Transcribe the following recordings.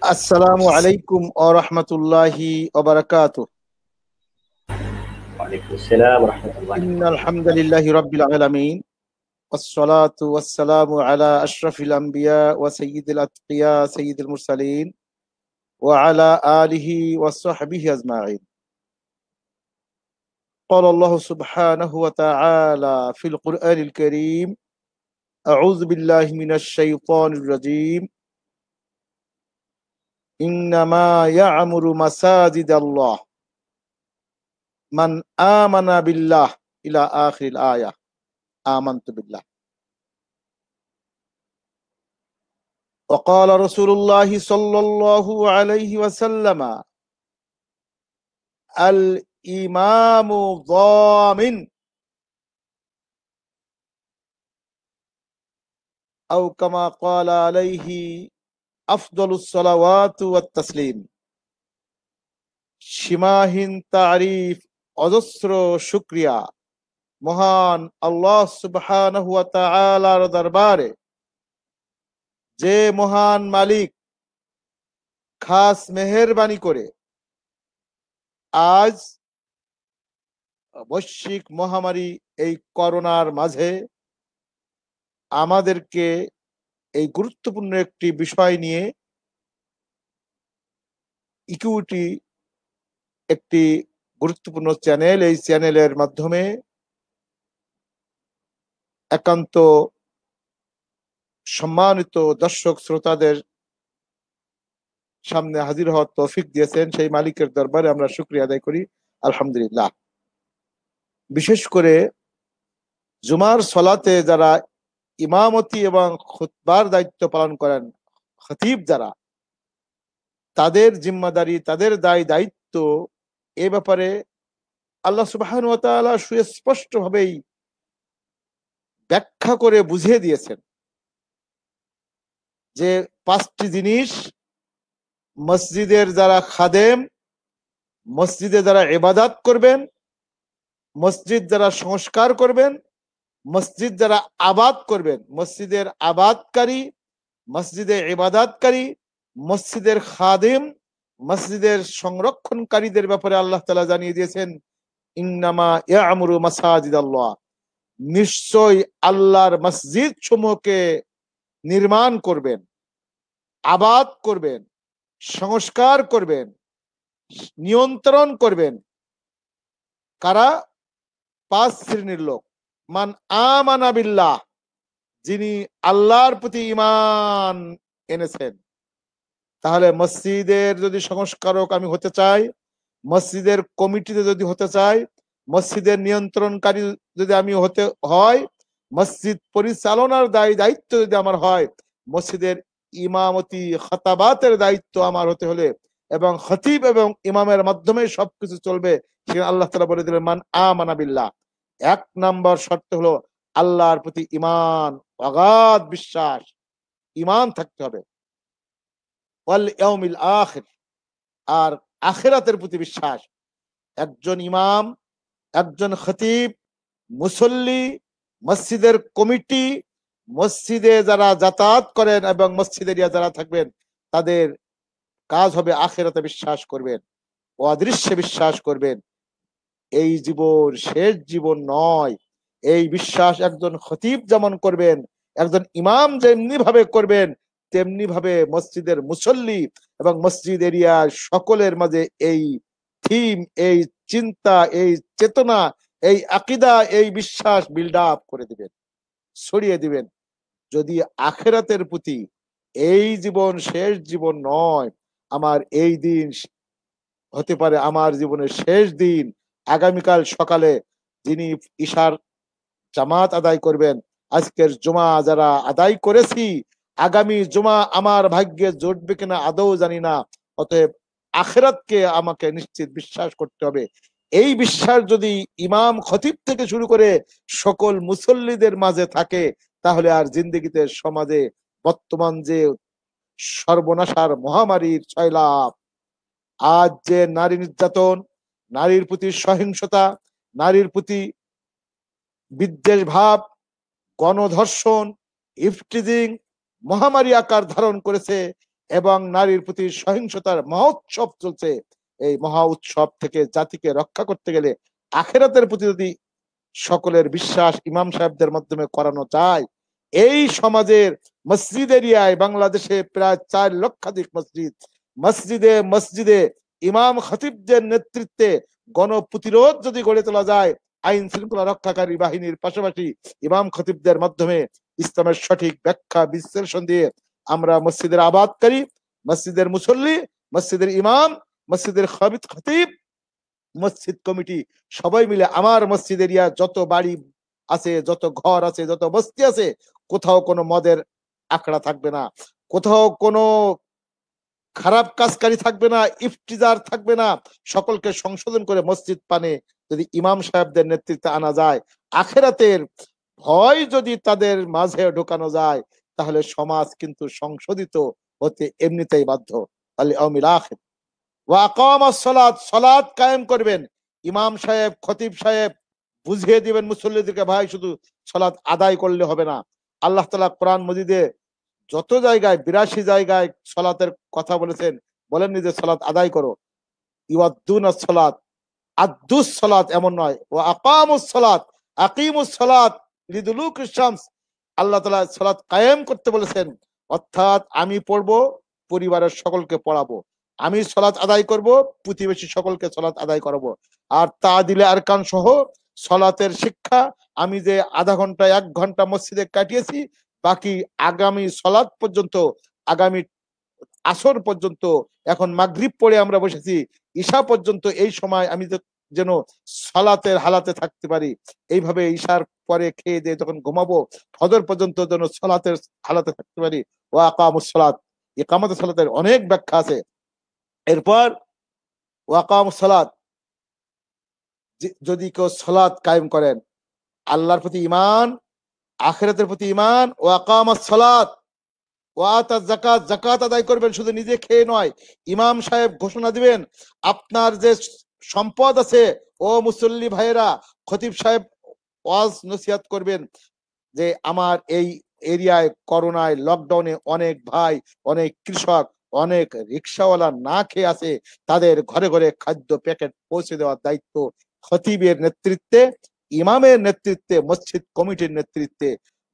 السلام عليكم ورحمة الله وبركاته. وعليكم السلام ورحمة الله إن وبركاته. الحمد لله رب العالمين والصلاة والسلام على أشرف الأنبياء وسيد الأتقياء سيد المرسلين وعلى آله وصحبه أجمعين. قال الله سبحانه وتعالى في القرآن الكريم: أعوذ بالله من الشيطان الرجيم. إنما يعمر مساجد الله من آمن بالله إلى آخر الآية. آمنت بالله. وقال رسول الله صلى الله عليه وسلم: الإمام ضامن أو كما قال عليه أفضل الصلوات والتسليم। সীমাহীন তারিফ, অজস্র শুকরিয়া মহান আল্লাহ সুবহানাহু ওয়া তাআলার দরবারে, যে মহান মালিক খাস মেহেরবানি করে আজ বৈশ্বিক মহামারী এই করোনার মাঝে আমাদেরকে এই গুরুত্বপূর্ণ একটি বিষয় নিয়ে ইকুইটি একটি গুরুত্বপূর্ণ চ্যানেল, এই চ্যানেলের মাধ্যমে একান্ত সম্মানিত দর্শক শ্রোতাদের সামনে হাজির হওয়ার তৌফিক দিয়েছেন, সেই মালিকের দরবারে আমরা শুকরিয়া আদায় করি, আলহামদুলিল্লাহ। বিশেষ করে জুমার সলাতে যারা ইমামতি এবং খুতবার দায়িত্ব পালন করেন, খতিব যারা, তাদের জিম্মাদারি, তাদের দায়িত্ব, এ ব্যাপারে আল্লাহ সুবহানাহু ওয়া তাআলা সুস্পষ্টভাবেই ব্যাখ্যা করে বুঝিয়ে দিয়েছেন যে 5টি জিনিস মসজিদের যারা খাদেম, মসজিদে যারা ইবাদত করবেন, মসজিদ যারা সংস্কার করবেন, মসজিদ যারা আবাদ করবেন, মসজিদের আবাদকারী, মসজিদে ইবাদতকারী, মসজিদের খাদেম, মসজিদের সংরক্ষণকারীদের ব্যাপারে আল্লাহ তাআলা জানিয়ে দিয়েছেন, ইন্নামা ইয়ামুরু মাসাজিদাল্লাহ, নিশ্চয় আল্লাহর মসজিদ সমূহকে নির্মাণ করবেন, আবাদ করবেন, সংস্কার করবেন, নিয়ন্ত্রণ করবেন কারা? 5 শ্রেণীর লোক। মান আমানা বিল্লাহ, যিনি আল্লাহর প্রতি ঈমান এনেছেন। তাহলে মসজিদের যদি সংস্কারক আমি হতে চাই, মসজিদের কমিটিতে যদি হতে চাই, মসজিদের নিয়ন্ত্রণকারী যদি আমি হতে হয়, মসজিদ পরিচালনার দায়িত্ব যদি আমার হয়, মসজিদের ইমামতি খতাবাতের দায়িত্ব আমার হতে হলে, এবং খতিব এবং ইমামের মাধ্যমে সবকিছু চলবে, সেখানে আল্লাহ তাআলা বলে দিলেন মান আমানা বিল্লাহ। 1 নম্বর শর্ত হলো আল্লাহর প্রতি ঈমান, অগাধ বিশ্বাস, ঈমান থাকতে হবে। ওয়াল ইয়াউমিল আখির, আর আখিরাতের প্রতি বিশ্বাস। একজন ইমাম, একজন খতিব, মুসল্লি, মসজিদের কমিটি, মসজিদে যারা যাতায়াত করেন এবং মসজিদেরিয়া যারা থাকবেন, তাদের কাজ হবে আখিরাতে বিশ্বাস করবেন, অদৃশ্যে বিশ্বাস করবেন। এই জীবন শেষ জীবন নয়। এই বিশ্বাস একজন খতিব যেমন করবেন, একজন ইমাম যেমনি ভাবে করবেন, তেমনি ভাবে মসজিদের মুসল্লি এবং মসজিদ এরিয়ার সকলের মাঝে এই থিম, এই চিন্তা, এই চেতনা, এই আকীদা, এই বিশ্বাস বিল্ড আপ করে দিবেন, ছড়িয়ে দিবেন। যদি আখিরাতের প্রতি, এই জীবন শেষ জীবন নয়, আমার এই দিন হতে পারে আমার জীবনের শেষ দিন, আগামীকাল সকালে যিনি ঈশার জামাত আদায় করবেন, আজকের জুমা যারা আদায় করেছি, আগামী জুমা আমার ভাগ্যে জুটবে কিনা আদৌ জানি না। অতএব আখিরাতকে আমাকে নিশ্চিত বিশ্বাস করতে হবে। এই বিশ্বাস যদি ইমাম খতিব থেকে শুরু করে সকল মুসল্লিদের মাঝে থাকে, তাহলে আর জিন্দেগিতে, সমাজে বর্তমান যে সর্বনাশার মহামারীর ছয়লাভ, আজ যে নারী নির্যাতন, নারীর প্রতি সহিংসতা, নারীর প্রতি বিদ্বেষ ভাব, গণধর্ষণ, ইফটিজিং মহামারী আকার ধারণ করেছে, এবং নারীর প্রতি সহিংসতার মহোৎসব চলছে। এই মহা উৎসব থেকে জাতিকে রক্ষা করতে গেলে আখিরাতের প্রতি যদি সকলের বিশ্বাস ইমাম সাহেবদের মাধ্যমে করানো যায়, এই সমাজের মসজিদ এরিয়ায় বাংলাদেশে প্রায় 4 লক্ষাধিক মসজিদ, মসজিদে মসজিদে ইমাম খতিবদের নেতৃত্বে গণপ্রতিরোধ যদি গড়ে তোলা যায়, আইন শৃঙ্খলা রক্ষাকারী বাহিনীর পাশাপাশি ইমাম খতিবদের মাধ্যমে ইসলামের সঠিক ব্যাখ্যা বিশ্লেষণ দিয়ে আমরা মসজিদের আবাদকারী, মসজিদের মুসল্লি, মসজিদের ইমাম, মসজিদের খতিব, মসজিদ কমিটি সবাই মিলে আমার মসজিদ এরিয়া যত বাড়ি আছে, যত ঘর আছে, যত বস্তি আছে, কোথাও কোনো মদের আখড়া থাকবে না, কোথাও কোনো খারাপ কাজকারী থাকবে না, ইফতিজার থাকবে না। সকলকে সংশোধন করে মসজিদ পানে যদি ইমাম সাহেবদের নেতৃত্বে আনা যায়, আখেরাতের ভয় যদি তাদের মাঝে ঢোকানো যায়, তাহলে সমাজ কিন্তু সংশোধিত হতে এমনিতেই বাধ্য। সালাত কায়েম করবেন, ইমাম সাহেব খতিব সাহেব বুঝিয়ে দিবেন মুসল্লিদেরকে, ভাই শুধু সালাত আদায় করলে হবে না। আল্লাহ তাআলা কোরআন মজিদে যত জায়গায় 82 জায়গায় সালাতের কথা বলেছেন, বলেননি যে সালাত আদায় করো। ইউআদ্দুনাস সালাত, আদ্দুস সালাত এমন নয়, ওয়া আকামুস সালাত, আকিমুস সালাত লিদুলুকিশ শামস। আল্লাহ তাআলা সালাত কায়েম করতে বলেছেন, অর্থাৎ আমি পড়বো, পরিবারের সকলকে পড়াবো, আমি সালাত আদায় করব, প্রতিবেশী সকলকে সালাত আদায় করবো। আর তা দিলে আরকান সহ সালাতের শিক্ষা আমি যে আধা ঘন্টা 1 ঘন্টা মসজিদে কাটিয়েছি, বাকি আগামী সালাত পর্যন্ত, আগামী আসর পর্যন্ত, এখন মাগরিব পড়ে আমরা বসেছি, ঈশা পর্যন্ত এই সময় আমি যেন সালাতের হালাতে থাকতে পারি। এইভাবে ঈশার পরে খেয়ে দিয়ে যখন ঘুমাবো, ফজর পর্যন্ত যেন সালাতের হালাতে থাকতে পারি। ওয়া আকামুস সালাত, ইকামতুস সালাতের অনেক ব্যাখ্যা আছে। এরপর ওয়া আকামুস সালাত, যদি কেউ সালাত কায়েম করেন, আল্লাহর প্রতি ঈমান, আখিরাতের প্রতি ঈমান, ওয়া আকামাস সালাত ওয়া আতাজ যাকাত, যাকাত আদায় করবেন, শুধু নিজে খেয়ে নয়। ইমাম সাহেব ঘোষণা দিবেন, আপনার যে সম্পদ আছে, ও মুসল্লি ভাইয়েরা, খতিব সাহেব ওয়াজ নসিহত করবেন যে আমার এই এরিয়ায় করোনায় লকডাউনে অনেক ভাই, অনেক কৃষক, অনেক রিক্সাওয়ালা না খেয়ে আছে, তাদের ঘরে ঘরে খাদ্য প্যাকেট পৌঁছে দেওয়ার দায়িত্ব খতিবের নেতৃত্বে, ইমামের নেতৃত্বে, মসজিদ কমিটির নেতৃত্বে।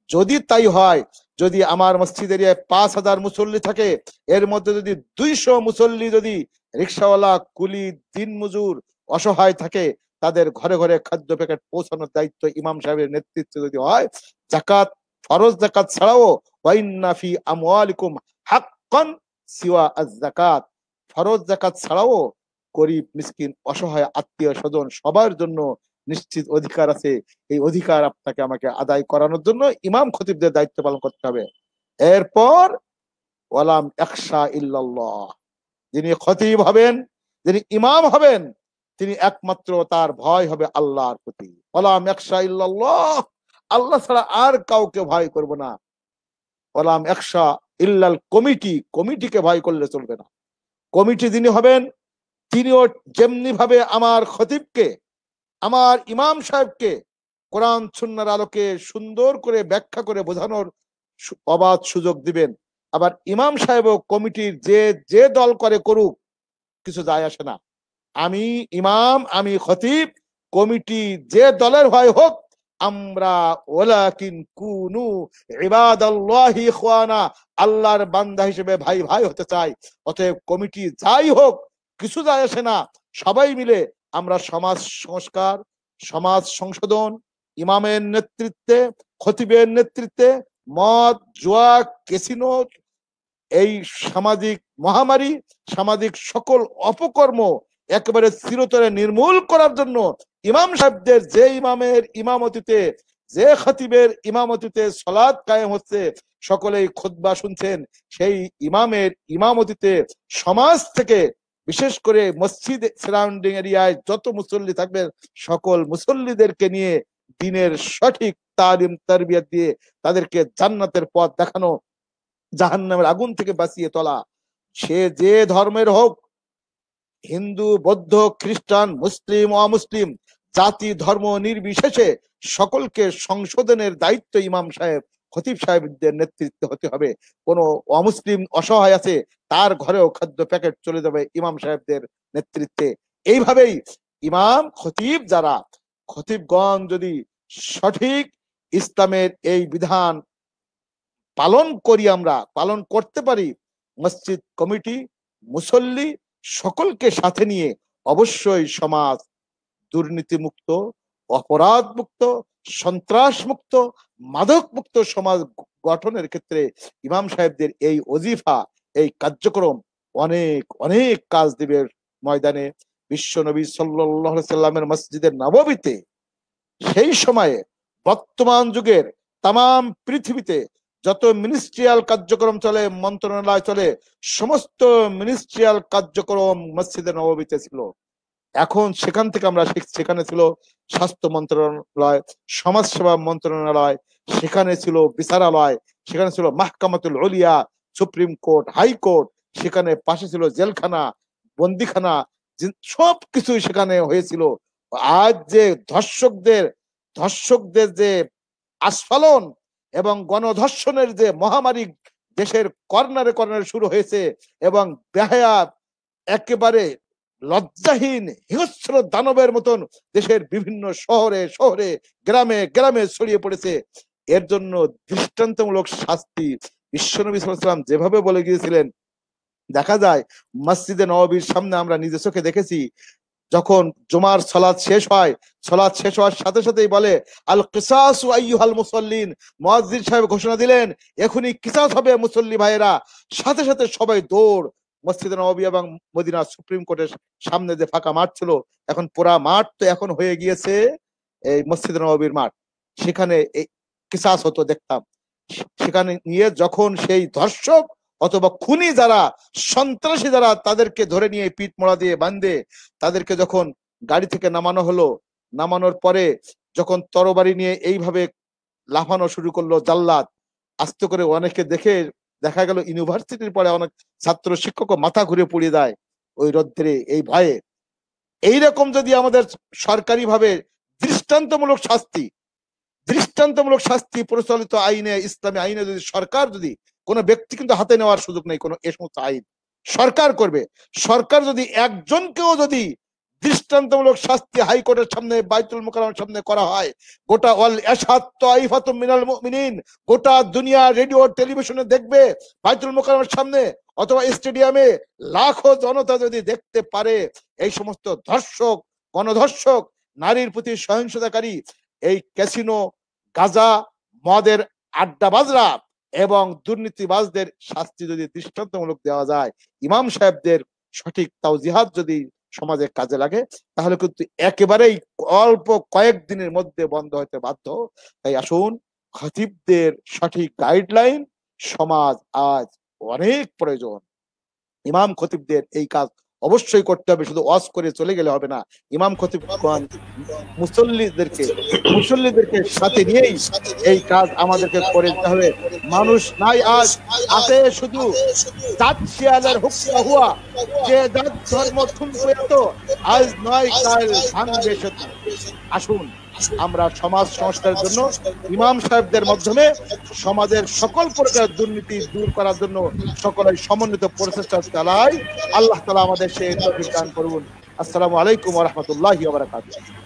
যদি তাই হয়, যদি আমার মসজিদ এরিয়ায় 5000 মুসল্লি থাকে, এর মধ্যে যদি 200 মুসল্লি যদি রিক্সাওয়ালা, কুলি, দিনমজুর, অসহায় থাকে, তাদের ঘরে ঘরে খাদ্য প্যাকেট পৌঁছানোর দায়িত্ব ইমাম সাহেবের নেতৃত্বে যদি হয়, যাকাত, ফরজ যাকাত ছাড়াও ওয়াইন্না ফি আমওয়ালিকুম হাক্কান সিওয়া আয-যাকাত, ফরজ যাকাত ছাড়াও গরিব, মিসকিন, অসহায়, আত্মীয় স্বজন সবার জন্য নিশ্চিত অধিকার আছে। এই অধিকার আপনাকে আমাকে আদায় করানোর জন্য ইমাম খতিবদের দায়িত্ব পালন করতে হবে। এরপর ওয়ালাম ইয়াখশা ইল্লাল্লাহ, যিনি খতিব হবেন, যিনি ইমাম হবেন, তিনি একমাত্র তার ভয় হবে আল্লাহর প্রতি। ওয়ালাম ইয়াখশা ইল্লাল্লাহ, আল্লাহ ছাড়া আর কাউকে ভয় করব না। ওয়ালাম ইয়াখশা ইল্লাল কমিটি, কমিটিকে ভয় করলে চলবে না। কমিটি যিনি হবেন, তিনিও যেমনি ভাবে আমার খতিবকে, আমার ইমাম সাহেবকে কোরআন সুন্নাহর আলোকে সুন্দর করে ব্যাখ্যা করে বোঝানোর অবাধ সুযোগ দিবেন, আবার ইমাম সাহেব ও কমিটির যে যে দল করে করুক, কিছু যায় আসে না। আমি ইমাম, আমি খতিব, কমিটি যে দলের হয় হোক, আমরা ওয়ালাকিন কুনু ইবাদাল্লাহি ইখওয়ানা, আল্লাহর বান্দা হিসেবে ভাই ভাই হতে চাই। অতএব কমিটি যাই হোক, কিছু যায় আসে না। সবাই মিলে আমরা সমাজ সংস্কার, সমাজ সংশোধন, ইমামের নেতৃত্বে, খতিবের নেতৃত্বে, মদ, জুয়া, ক্যাসিনো, এই সামাজিক মহামারী, সামাজিক সকল অপকর্ম একেবারে চিরতরে নির্মূল করার জন্য ইমাম সাহেবদের, যে ইমামের ইমামতিতে, যে খতিবের ইমামতিতে সালাত কায়েম হচ্ছে, সকলেই খুতবা শুনছেন, সেই ইমামের ইমামতিতে সমাজ থেকে, বিশেষ করে মসজিদ সারাউন্ডিং এরিয়ায় যত মুসল্লি থাকবেন, সকল মুসল্লিদেরকে নিয়ে দ্বীনের সঠিক তালিম তারবিয়াত দিয়ে তাদেরকে জান্নাতের পথ দেখানো, জাহান্নামের আগুন থেকে বাঁচিয়ে তোলা। সে যে ধর্মের হোক, হিন্দু, বৌদ্ধ, খ্রিস্টান, মুসলিম, অমুসলিম, জাতি ধর্ম নির্বিশেষে সকলকে সংশোধনের দায়িত্ব ইমাম সাহেব, খতিব সাহেবদের নেতৃত্বে হতে হবে। কোনো অমুসলিম অসহায় আছে, তার ঘরেও খাদ্য প্যাকেট চলে যাবে ইমাম সাহেবদের নেতৃত্বে। এইভাবেই ইমাম খতিব যারা, খতিবগণ যদি সঠিক ইসলামের এই বিধান পালন করি, আমরা পালন করতে পারি, মসজিদ কমিটি, মুসল্লি সকলকে সাথে নিয়ে অবশ্যই সমাজ দুর্নীতি মুক্ত, অপরাধ মুক্ত, সন্ত্রাস মুক্ত, মাদক মুক্ত সমাজ গঠনের ক্ষেত্রে ইমাম সাহেবদের এই ওজিফা, এই কার্যক্রম অনেক অনেক কাজ দিবে ময়দানে। বিশ্ব নবী সাল্লাল্লাহু আলাইহি সাল্লামের মসজিদে নববীতে সেই সময়ে বর্তমান যুগের তাম পৃথিবীতে যত মিনিস্ট্রিয়াল কার্যক্রম চলে, মন্ত্রণালয় চলে, সমস্ত মিনিস্ট্রিয়াল কার্যক্রম মসজিদে নববীতে ছিল। এখন সেখান থেকে আমরা সেখানে ছিল স্বাস্থ্য মন্ত্রণালয়, সমাজসেবা মন্ত্রণালয়, সেখানে ছিল বিচারালয়, সেখানে ছিল মাহকামাতুল উলিয়া, সুপ্রিম কোর্ট, হাইকোর্ট, সেখানে পাশে ছিল জেলখানা, বন্দিখানা, সবকিছুই সেখানে হয়েছিল। আজ যে ধর্ষকদের যে আস্ফালন এবং গণধর্ষণের যে মহামারী দেশের কর্নারে কর্নারে শুরু হয়েছে, এবং বেহায়া একেবারে লজ্জাহীন হিংস্র দানবের মতন দেশের বিভিন্ন শহরে শহরে, গ্রামে গ্রামে ছড়িয়ে পড়েছে, এর জন্য দৃষ্টান্তমূলক শাস্তি বিশ্বনবী সাল্লাল্লাহু আলাইহি ওয়াসাল্লাম যেভাবে বলে গিয়েছিলেন। দেখা যায় মসজিদে নববীর সামনে আমরা নিজে চোখে দেখেছি, যখন জুমার সালাত শেষ হয়, সালাত শেষ হওয়ার সাথে সাথেই বলে আল কিসাসু আইয়ুহাল মুসাল্লিন, মুয়াজ্জিন সাহেব ঘোষণা দিলেন এখনই কিসাস হবে মুসল্লি ভাইয়েরা। সাথে সাথে সবাই দৌড়। মসজিদে নববী এবং মদিনা সুপ্রিম কোর্টের সামনে যে ফাঁকা মাঠ ছিল, এখন পুরা মাঠ তো এখন হয়ে গিয়েছে এই মসজিদে নববীর মাঠ। সেখানে এই কিসাস হতো দেখতাম। সেখানে নিয়ে যখন সেই ধর্ষক অথবা খুনি যারা, সন্ত্রাসী যারা, তাদেরকে ধরে নিয়ে পিঠ মোড়া দিয়ে বাঁধে তাদেরকে যখন গাড়ি থেকে নামানো হলো, নামানোর পরে যখন তরবারি নিয়ে এইভাবে লাফানো শুরু করলো জাল্লাদ, আস্তে করে অনেকে দেখে দেখা গেল ইউনিভার্সিটির পরে অনেক ছাত্র শিক্ষকও মাথা ঘুরে পড়ে যায় ওই রৌদ্রে, এই ভয়ে। এইরকম যদি আমাদের সরকারি ভাবে দৃষ্টান্তমূলক শাস্তি প্রচলিত আইনে, ইসলামী আইনে যদি সরকার, যদি কোনো ব্যক্তি কিন্তু হাতে নেওয়ার সুযোগ নেই কোনো এ সমস্ত আইন, সরকার করবে। সরকার যদি একজনকেও যদি দৃষ্টান্তমূলক শাস্তি হাইকোর্টের সামনে, বাইতুল মুকাররমের সামনে করা হয়, গোটা ওয়াল ইয়াশহাদ তাইফাতুম মিনাল মুমিনিন, গোটা দুনিয়া রেডিও টেলিভিশনে দেখবে বাইতুল মুকাররমের সামনে অথবা স্টেডিয়ামে লাখো জনতা যদি দেখতে পারে এই সমস্ত ধর্ষক, গণধর্ষক, নারীর প্রতি সহিংসতাকারী, এই ক্যাসিনো, গাঁজা, মদের আড্ডাবাজরা এবং দুর্নীতিবাজদের শাস্তি যদি দৃষ্টান্তমূলক দেওয়া যায়, ইমাম সাহেবদের সঠিক তাওজিহাত যদি সমাজে কাজে লাগে, তাহলে কিন্তু একেবারেই অল্প কয়েকদিনের মধ্যে বন্ধ হতে বাধ্য। তাই আসুন, খতিবদের সঠিক গাইডলাইন সমাজ আজ অনেক প্রয়োজন। ইমাম খতিবদের এই কাজ অবশ্যই করতে হবে, শুধু ওয়াজ করে চলে গেলে হবে না। ইমাম খতিবগণ মুসল্লিদেরকে সাথে নিয়েই এই কাজ আমাদেরকে করে দিতে হবে। মানুষ নাই আজ, আছে শুধু জাত শিয়ালের হুক্কা হুয়া, যে জাত ধর্ম ঠুনকো তো আজ নয় কাল ভাঙবে সেতু। আসুন আমরা সমাজ সংস্কারের জন্য ইমাম সাহেবদের মাধ্যমে সমাজের সকল প্রকার দুর্নীতি দূর করার জন্য সকলের সমন্বিত প্রচেষ্টা চালাই। আল্লাহ তাআলা আমাদের সেই তৌফিক দান করুন। আসসালামু আলাইকুম ওয়া রাহমাতুল্লাহি ওয়া বারাকাতুহু।